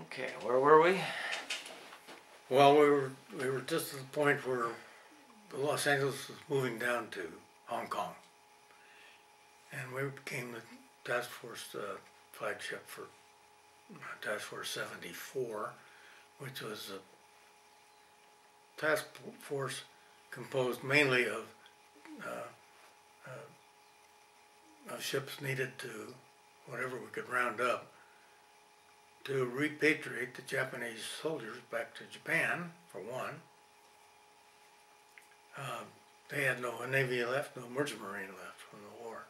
Okay, where were we? Well, we were just at the point where Los Angeles was moving down to Hong Kong, and we became the task force flagship for Task Force 74, which was a task force composed mainly of ships needed to, whatever we could round up, to repatriate the Japanese soldiers back to Japan, for one. They had no Navy left, no merchant marine left from the war.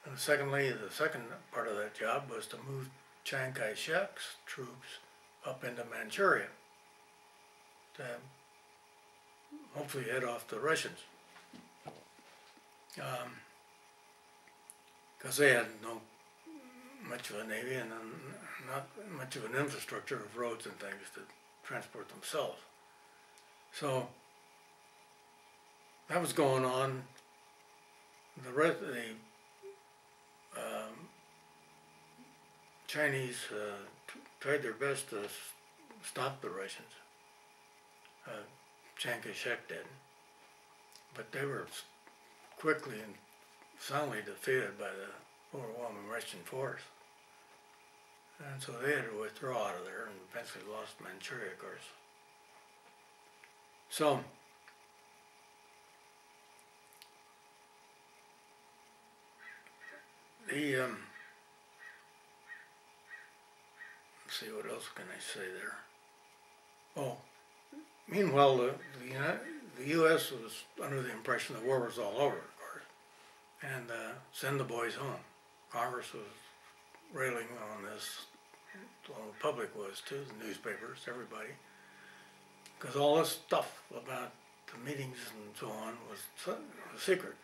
And secondly, the second part of that job was to move Chiang Kai-shek's troops up into Manchuria to hopefully head off the Russians. Because they had no much of a navy and not much of an infrastructure of roads and things to transport themselves. So that was going on. The rest of the Chinese tried their best to stop the Russians. Chiang Kai-shek did, but they were quickly and soundly defeated by the overwhelming Russian force. And so they had to withdraw out of there and eventually lost Manchuria, of course. So, let's see, what else can I say there? Oh, meanwhile, the U.S. was under the impression the war was all over, of course, and send the boys home. Congress was railing on this, well, the public was too, the newspapers, everybody, because all this stuff about the meetings and so on was a secret.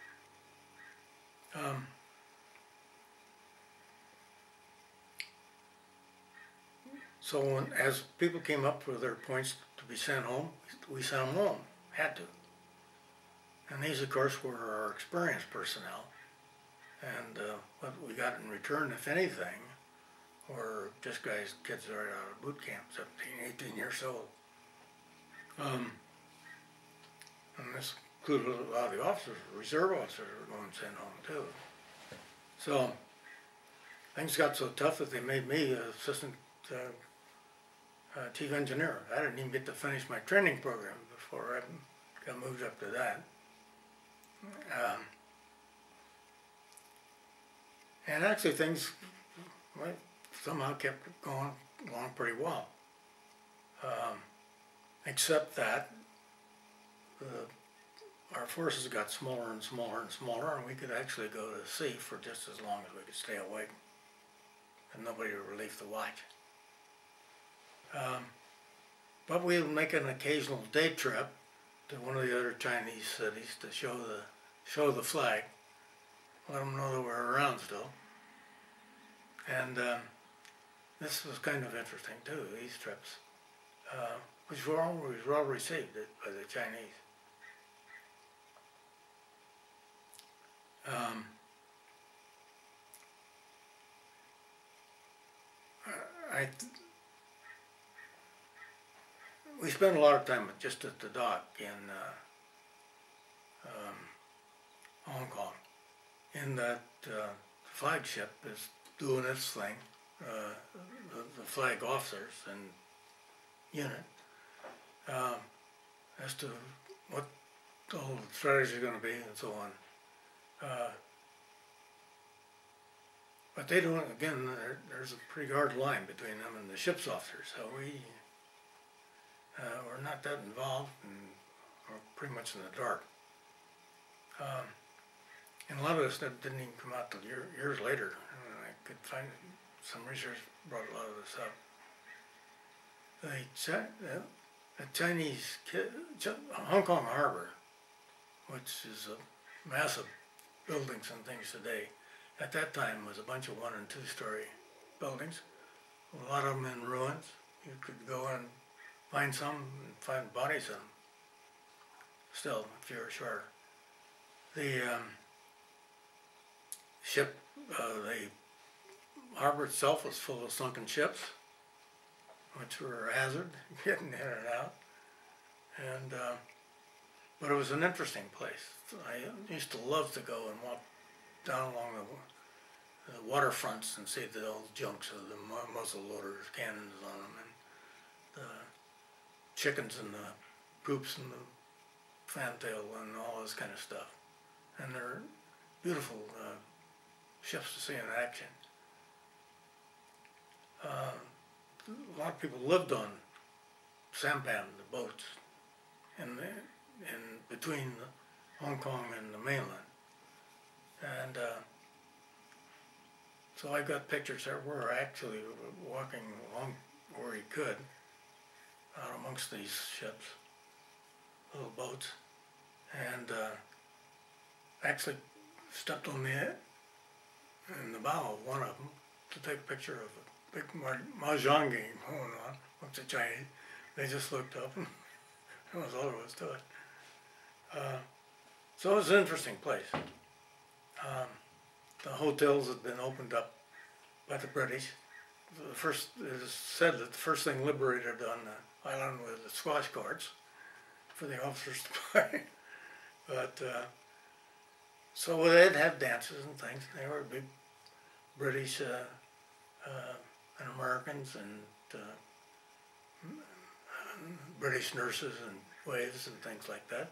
So as people came up with their points to be sent home, we sent them home, had to. And these, of course, were our experienced personnel. And what we got in return, if anything, were just kids right out of boot camp, 17, 18 years old. And this included a lot of the officers, reserve officers were going sent home too. So things got so tough that they made me assistant chief engineer. I didn't even get to finish my training program before I got moved up to that. And actually things somehow kept going along pretty well. Except that our forces got smaller and smaller and smaller, and we could actually go to sea for just as long as we could stay awake, and nobody would relieve the watch. But we would make an occasional day trip to one of the other Chinese cities to show the flag, let them know that we're around still. And this was kind of interesting too, these trips, which were always well received by the Chinese. We spent a lot of time just at the dock in Hong Kong. In that flagship is doing its thing, the flag officers and unit, as to what the whole strategy is going to be and so on. But they don't, again, there's a pretty hard line between them and the ship's officers, so we're not that involved, and we're pretty much in the dark. And a lot of this stuff didn't even come out till years later. I could find some research brought a lot of this up. The Chinese, Hong Kong Harbor, which is a massive buildings and things today, at that time was a bunch of 1- and 2-story buildings, a lot of them in ruins. You could go and find some and find bodies in them still, if you were sure. The ship, the harbor itself was full of sunken ships, which were a hazard, getting in and out. And but it was an interesting place. I used to love to go and walk down along the waterfronts and see the old junks of the muzzle loaders, cannons on them, and the chickens and the coops and the fantail and all this kind of stuff. And they're beautiful ships to see in action. A lot of people lived on sampan, the boats, in between Hong Kong and the mainland. And so I got pictures that were actually walking along where he could, out amongst these ships, little boats, and actually stepped on in the bow of one of them to take a picture of a big mahjong game going on with the Chinese. They just looked up, and that was all there was to it. So it was an interesting place. The hotels had been opened up by the British. It is said that the first thing liberated on the island were the squash courts for the officers to play. But so they'd have dances and things. They were big British and Americans and British nurses and waves and things like that.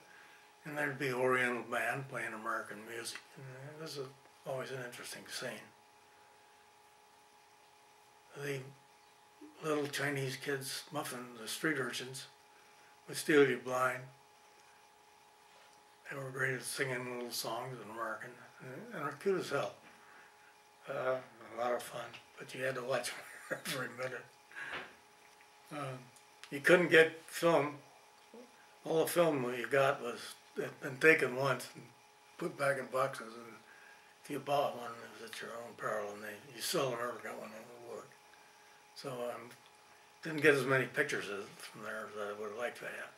And there'd be Oriental band playing American music. And it was always an interesting scene. The little Chinese kids muffin, the street urchins, would steal you blind. They were great at singing little songs in American, and were cute as hell. A lot of fun, but you had to watch them every minute. You couldn't get film. All the film you got had been taken once and put back in boxes, and if you bought one, it was at your own peril, and you seldom ever got one on the wood. So didn't get as many pictures from there as I would have liked to have.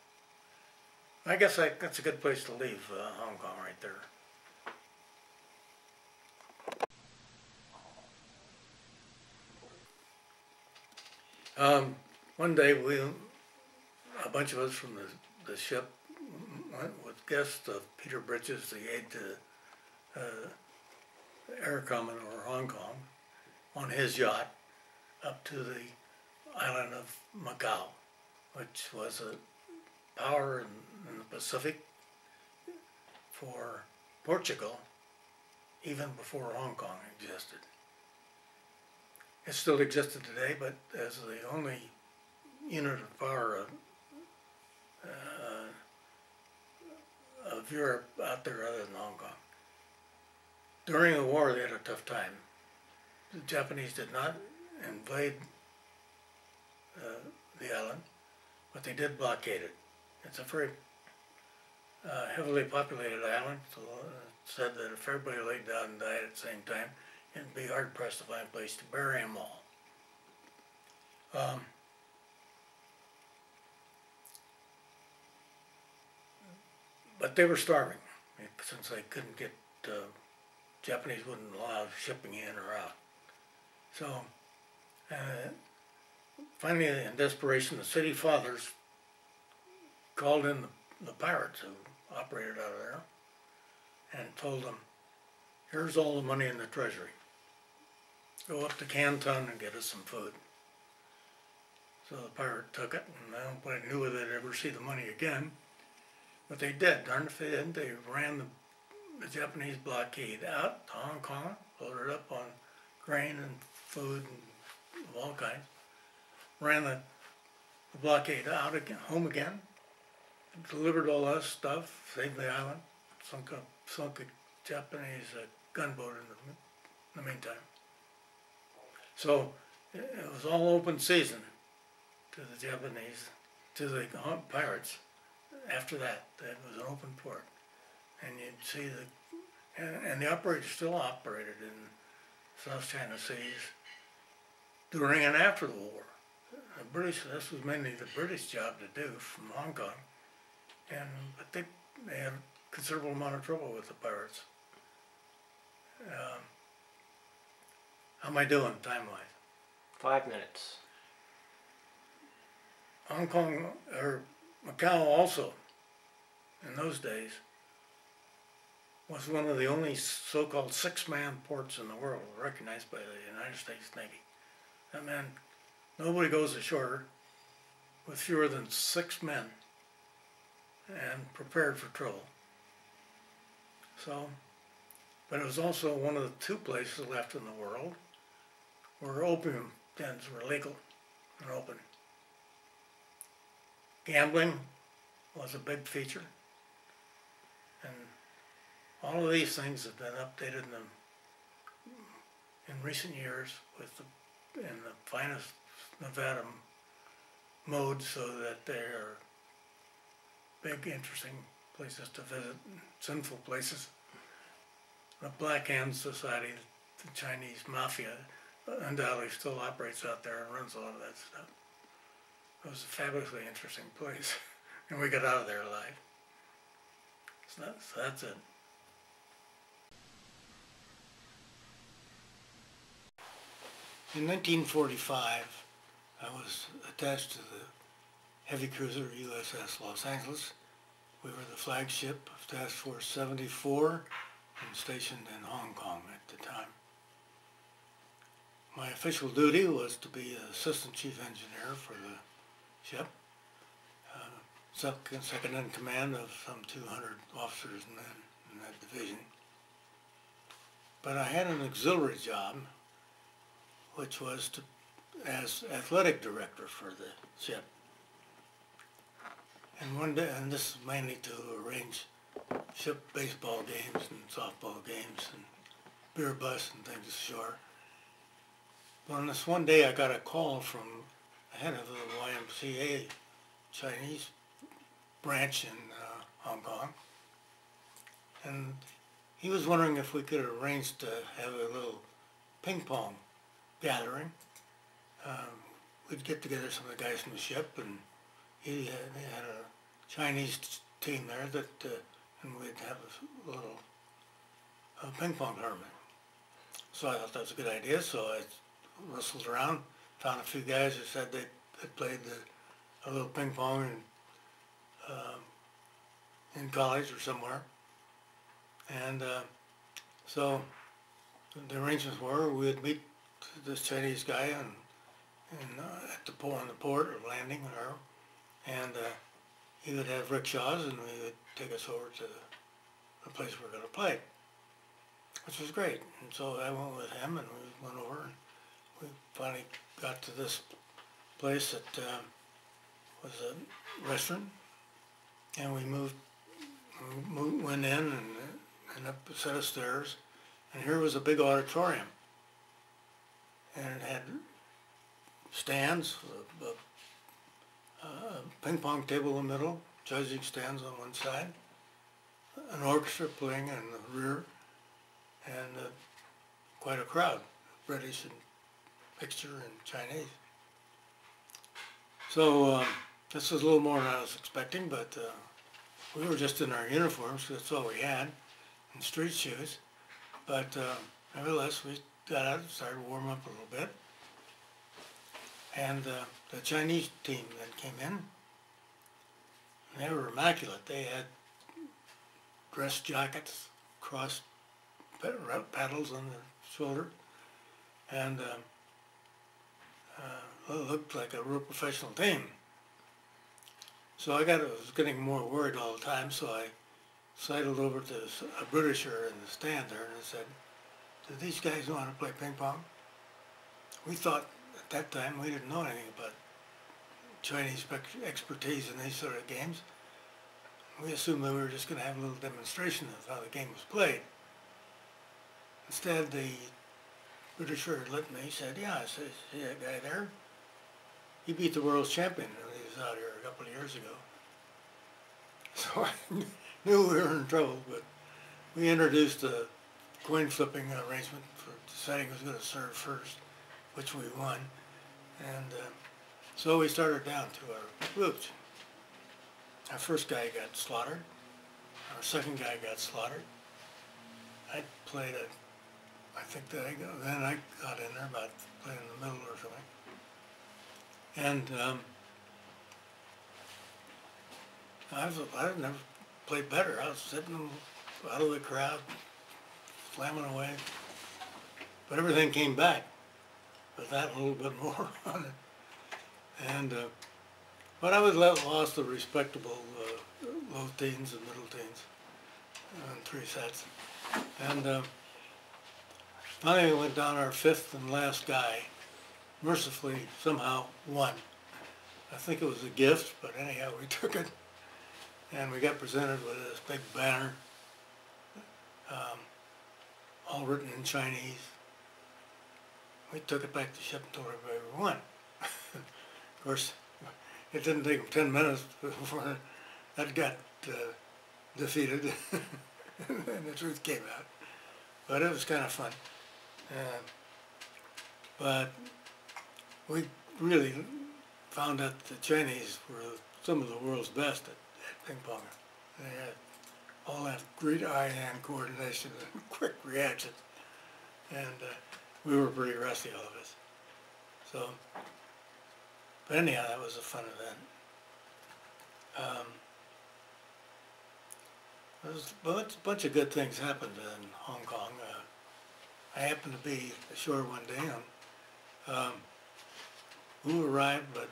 I guess that's a good place to leave Hong Kong right there. One day a bunch of us from the ship went with guests of Peter Bridges, the aide to Air Commodore Hong Kong, on his yacht up to the island of Macau, which was a power in the Pacific for Portugal even before Hong Kong existed. It still existed today, but as the only unit of power of Europe out there other than Hong Kong. During the war, they had a tough time. The Japanese did not invade the island, but they did blockade it. It's a very heavily populated island, so it's said that if everybody laid down and died at the same time, it'd be hard pressed to find a place to bury them all. But they were starving, since they couldn't get, Japanese wouldn't allow shipping in or out. So finally, in desperation, the city fathers called in the pirates who operated out of there and told them, here's all the money in the treasury. Go up to Canton and get us some food. So the pirate took it, and nobody knew whether they'd ever see the money again. But they did. Darn if they didn't. They ran the Japanese blockade out to Hong Kong, loaded up on grain and food and of all kinds. Ran the blockade out again, home again, delivered all that stuff, saved the island, sunk a Japanese gunboat in the meantime. So it was all open season to the Japanese, to the pirates. After that, it was an open port, and you'd see and the operators still operated in South China Seas during and after the war. The British, this was mainly the British job to do from Hong Kong, but they had a considerable amount of trouble with the pirates. How am I doing time-wise? 5 minutes. Hong Kong, or Macau also, in those days, was one of the only so-called six-man ports in the world recognized by the United States Navy. That meant nobody goes ashore with fewer than 6 men and prepared for trouble. So, but it was also one of the 2 places left in the world where opium dens were legal and open. Gambling was a big feature, and all of these things have been updated in recent years in the finest Nevada mode, so that they are big, interesting places to visit, sinful places. The Black Hand Society, the Chinese mafia, undoubtedly still operates out there and runs a lot of that stuff. It was a fabulously interesting place, and we got out of there alive. So that's it. In 1945, I was attached to the heavy cruiser USS Los Angeles. We were the flagship of Task Force 74 and stationed in Hong Kong at the time. My official duty was to be assistant chief engineer for the ship, second in command of some 200 officers and men in that division. But I had an auxiliary job, which was as athletic director for the ship. And one day, and this is mainly to arrange ship baseball games and softball games and beer bus and things ashore. But on this one day I got a call from the head of the YMCA Chinese branch in Hong Kong, and he was wondering if we could arrange to have a little ping pong gathering. We'd get together some of the guys from the ship, and they had a Chinese team there and we'd have a little ping pong tournament. So I thought that was a good idea, so I rustled around, found a few guys who said they had played a little ping pong in college or somewhere. And so the arrangements were we'd meet this Chinese guy at on the port or landing or whatever, and he would have rickshaws and he would take us over to the place we were going to play, which was great. And so I went with him, and we went over, and we finally got to this place that was a restaurant, and we went in and up a set of stairs, and here was a big auditorium, and it had stands, a ping pong table in the middle, judging stands on one side, an orchestra playing in the rear, and quite a crowd, British and mixture and Chinese. So this was a little more than I was expecting, but we were just in our uniforms, so that's all we had, and street shoes. But nevertheless, we got out and started warming up a little bit. And the Chinese team then came in. They were immaculate. They had dress jackets, crossed paddles on the shoulder, and looked like a real professional team. So I was getting more worried all the time, so I sidled over to a Britisher in the stand there and I said, "Do these guys know how to play ping pong?" We thought at that time we didn't know anything about Chinese expertise in these sort of games. We assumed that we were just going to have a little demonstration of how the game was played. Instead, the Britisher looked at me. He said, "Yeah," I said, "See that guy there? He beat the world's champion when he was out here a couple of years ago." So I knew we were in trouble, but we introduced a coin flipping arrangement for deciding who was going to serve first, which we won. And so we started down to our groups. Our first guy got slaughtered. Our second guy got slaughtered. I played I think that then I got in there about playing in the middle or something. And I've never played better. I was sitting out of the crowd, slamming away. But everything came back with that a little bit more on it. And but I was lost a respectable low teens and middle teens in 3 sets. And finally we went down our fifth and last guy. Mercifully, somehow won. I think it was a gift, but anyhow, we took it. And we got presented with this big banner, all written in Chinese. We took it back to ship and told everybody we won. Of course, it didn't take them 10 minutes before that got defeated and the truth came out. But it was kind of fun. But we really found out the Chinese were some of the world's best at ping pong. They had all that great eye-hand coordination and quick reaction. And we were pretty rusty, all of us. So, but anyhow, that was a fun event. There was a bunch of good things happened in Hong Kong. I happened to be ashore one day on who arrived but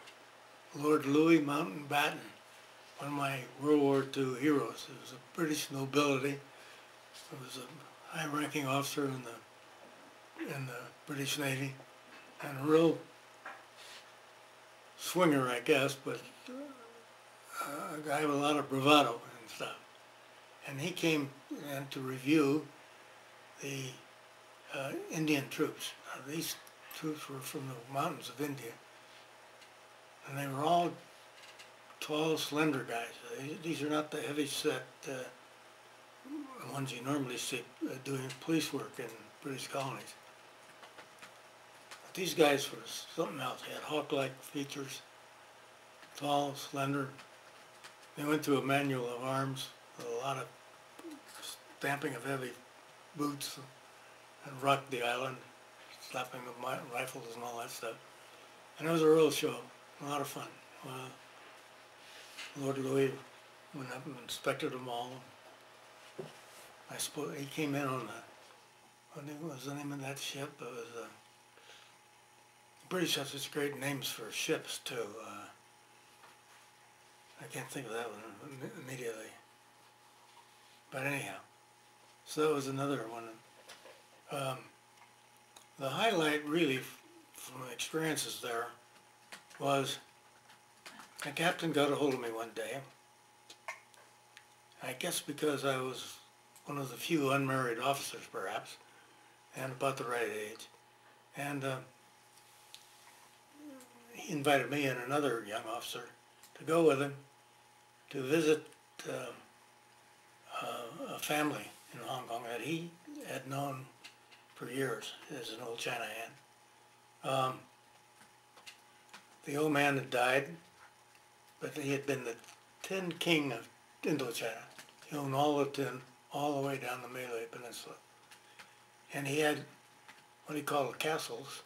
Lord Louis Mountbatten, one of my World War II heroes. He was a British nobility. He was a high-ranking officer in the British Navy, and a real swinger, I guess, but a guy with a lot of bravado and stuff. And he came in to review the Indian troops. These troops were from the mountains of India, and they were all tall, slender guys. These are not the heavy-set ones you normally see doing police work in British colonies. But these guys were something else. They had hawk-like features, tall, slender. They went through a manual of arms with a lot of stamping of heavy boots and rocked the island, slapping the rifles and all that stuff. And it was a real show, a lot of fun. Lord Louis went up and inspected them all. I suppose he came in on what was the name of that ship? It was the British have such great names for ships too. I can't think of that one immediately. But anyhow, so that was another one. The highlight really from the experiences there was the captain got a hold of me one day. I guess because I was one of the few unmarried officers perhaps, and about the right age. And he invited me and another young officer to go with him to visit a family in Hong Kong that he had known for years as an old China hand. The old man had died, but he had been the tin king of Indochina. He owned all the tin, all the way down the Malay Peninsula. And he had what he called castles